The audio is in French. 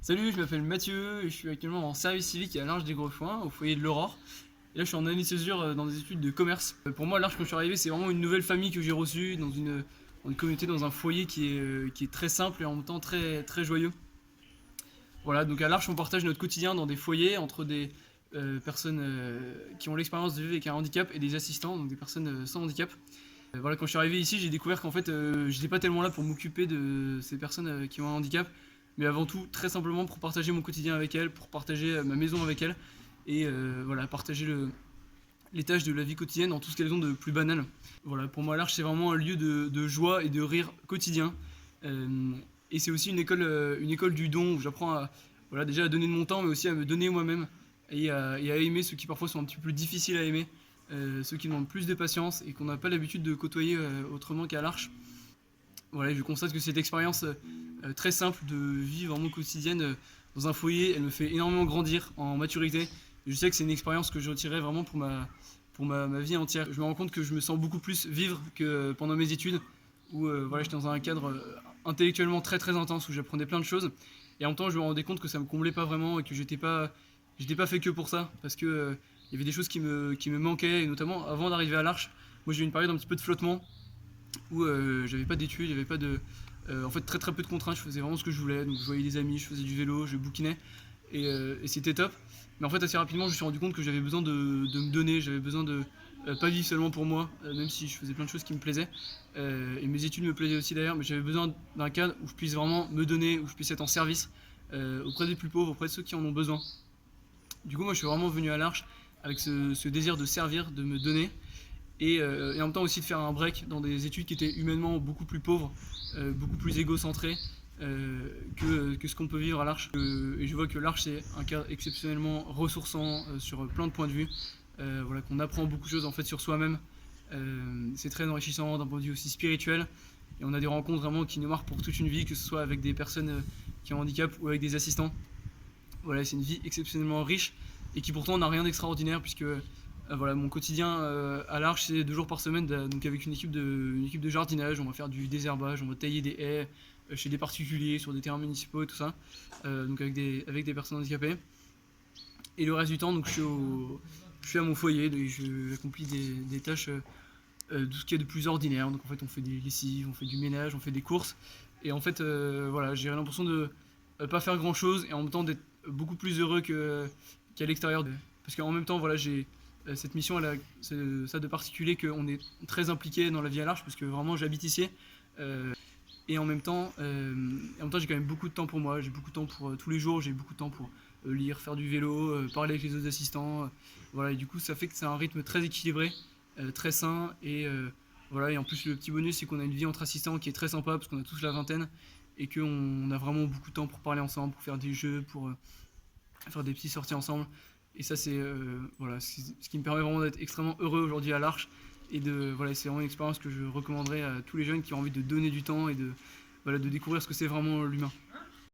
Salut, je m'appelle Mathieu et je suis actuellement en service civique à l'Arche des Grosfoins, au foyer de l'Aurore. Et là, je suis en année de césure dans des études de commerce. Pour moi, l'Arche, quand je suis arrivé, c'est vraiment une nouvelle famille que j'ai reçue dans une communauté, dans un foyer qui est très simple et en même temps très, très joyeux. Voilà, donc à l'Arche, on partage notre quotidien dans des foyers entre des personnes qui ont l'expérience de vivre avec un handicap et des assistants, donc des personnes sans handicap. Voilà, quand je suis arrivé ici, j'ai découvert qu'en fait, j'étais pas tellement là pour m'occuper de ces personnes qui ont un handicap, mais avant tout, très simplement pour partager mon quotidien avec elles, pour partager ma maison avec elles, et voilà, partager les tâches de la vie quotidienne dans tout ce qu'elles ont de plus banal. Voilà, pour moi, l'Arche, c'est vraiment un lieu de joie et de rire quotidien. Euh, et c'est aussi une école du don où j'apprends à, voilà, déjà à donner de mon temps, mais aussi à me donner moi-même et à aimer ceux qui parfois sont un petit peu plus difficiles à aimer, ceux qui demandent plus de patience et qu'on n'a pas l'habitude de côtoyer autrement qu'à l'Arche. Voilà, je constate que cette expérience très simple de vivre en mon quotidienne dans un foyer, elle me fait énormément grandir en maturité. Et je sais que c'est une expérience que je retirerai vraiment pour ma vie entière. Je me rends compte que je me sens beaucoup plus vivre que pendant mes études, où voilà, j'étais dans un cadre intellectuellement très très intense, où j'apprenais plein de choses. Et en même temps, je me rendais compte que ça me comblait pas vraiment et que j'étais pas fait que pour ça, parce que il y avait des choses qui me manquaient, et notamment avant d'arriver à l'Arche, moi j'ai eu une période un petit peu de flottement, où j'avais pas d'études, j'avais pas de. En fait, très très peu de contraintes, je faisais vraiment ce que je voulais. Donc, je voyais des amis, je faisais du vélo, je bouquinais, et c'était top. Mais en fait, assez rapidement, je me suis rendu compte que j'avais besoin de me donner, j'avais besoin de pas vivre seulement pour moi, même si je faisais plein de choses qui me plaisaient. Et mes études me plaisaient aussi d'ailleurs, mais j'avais besoin d'un cadre où je puisse vraiment me donner, où je puisse être en service auprès des plus pauvres, auprès de ceux qui en ont besoin. Du coup, moi, je suis vraiment venu à l'Arche avec ce désir de servir, de me donner, et en même temps aussi de faire un break dans des études qui étaient humainement beaucoup plus pauvres, beaucoup plus égocentrées que ce qu'on peut vivre à l'Arche. Et je vois que l'Arche c'est un cas exceptionnellement ressourçant sur plein de points de vue. Voilà, qu'on apprend beaucoup de choses en fait sur soi-même. C'est très enrichissant d'un point de vue aussi spirituel. Et on a des rencontres vraiment qui nous marquent pour toute une vie, que ce soit avec des personnes qui ont un handicap ou avec des assistants. Voilà, c'est une vie exceptionnellement riche et qui pourtant n'a rien d'extraordinaire puisque voilà, mon quotidien à l'Arche, c'est 2 jours par semaine, donc avec une équipe de jardinage. On va faire du désherbage, on va tailler des haies chez des particuliers, sur des terrains municipaux et tout ça, donc avec des personnes handicapées. Et le reste du temps, donc, je suis à mon foyer, et j'accomplis des tâches de ce qu'il y a de plus ordinaire. Donc en fait, on fait des lessives, on fait du ménage, on fait des courses. Et en fait, voilà, j'ai l'impression de pas faire grand chose et en même temps d'être beaucoup plus heureux qu'à l'extérieur. Parce qu'en même temps, voilà, j'ai cette mission, elle a ça de particulier qu'on est très impliqué dans la vie à l'Arche, parce que vraiment j'habite ici. Euh, et en même temps, j'ai quand même beaucoup de temps pour moi. J'ai beaucoup de temps pour tous les jours. J'ai beaucoup de temps pour lire, faire du vélo, parler avec les autres assistants. Voilà, et du coup, ça fait que c'est un rythme très équilibré, très sain. Et en plus, le petit bonus, c'est qu'on a une vie entre assistants qui est très sympa, parce qu'on a tous la vingtaine et qu'on a vraiment beaucoup de temps pour parler ensemble, pour faire des jeux, pour faire des petites sorties ensemble. Et ça, c'est ce qui me permet vraiment d'être extrêmement heureux aujourd'hui à l'Arche. Voilà, c'est vraiment une expérience que je recommanderais à tous les jeunes qui ont envie de donner du temps et voilà, de découvrir ce que c'est vraiment l'humain.